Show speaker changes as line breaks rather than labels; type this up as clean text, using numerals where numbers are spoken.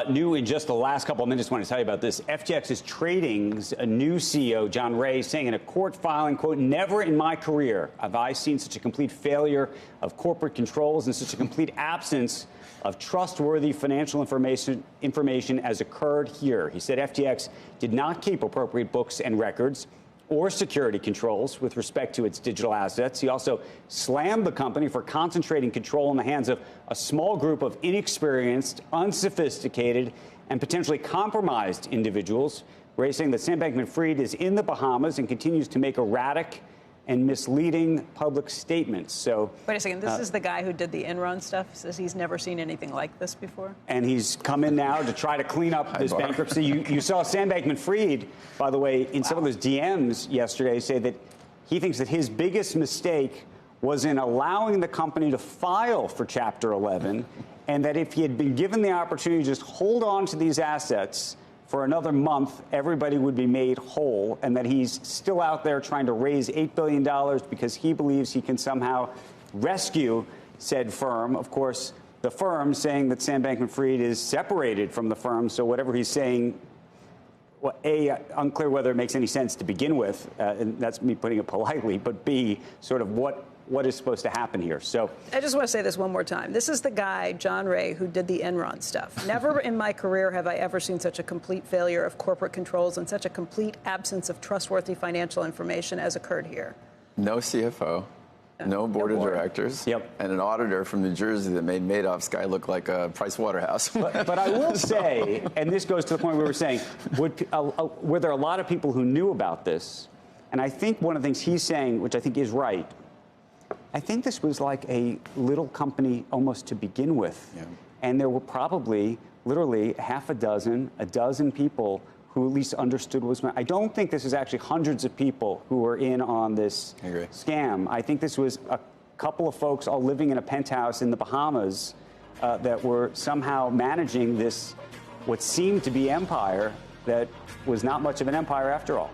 New in just the last couple of minutes. I want to tell you about this. FTX's Trading's a new CEO, John Ray, saying in a court filing, quote, "Never in my career have I seen such a complete failure of corporate controls and such a complete absence of trustworthy financial information as occurred here." He said FTX did not keep appropriate books and records or security controls with respect to its digital assets. He also slammed the company for concentrating control in the hands of a small group of inexperienced, unsophisticated, and potentially compromised individuals. Ray saying that Sam Bankman-Fried is in the Bahamas and continues to make erratic and misleading public statements. So,
wait a second. This is the guy who did the Enron stuff. Says he's never seen anything like this before.
And he's come in now to try to clean up this bankruptcy. You saw Sam Bankman-Fried, by the way, in some of those DMs yesterday, say that he thinks that his biggest mistake was in allowing the company to file for Chapter 11, and that if he had been given the opportunity to just hold on to these assets for another month, everybody would be made whole, and that he's still out there trying to raise $8 billion because he believes he can somehow rescue said firm. Of course, the firm saying that Sam Bankman-Fried is separated from the firm, so whatever he's saying, well, A, unclear whether it makes any sense to begin with, and that's me putting it politely, but B, sort of what is supposed to happen here. So
I just want to say this one more time. This is the guy, John Ray, who did the Enron stuff. Never in my career have I ever seen such a complete failure of corporate controls and such a complete absence of trustworthy financial information as occurred here.
No CFO, no board of directors, and an auditor from New Jersey that made Madoff's guy look like a Price Waterhouse.
But I will say, and this goes to the point we were saying, were there a lot of people who knew about this? And I think one of the things he's saying, which I think is right, I think this was like a little company almost to begin with. Yeah. And there were probably literally a dozen people who at least understood what was going on. I don't think this is actually hundreds of people who were in on this scam. I think this was a couple of folks all living in a penthouse in the Bahamas that were somehow managing this, what seemed to be empire that was not much of an empire after all.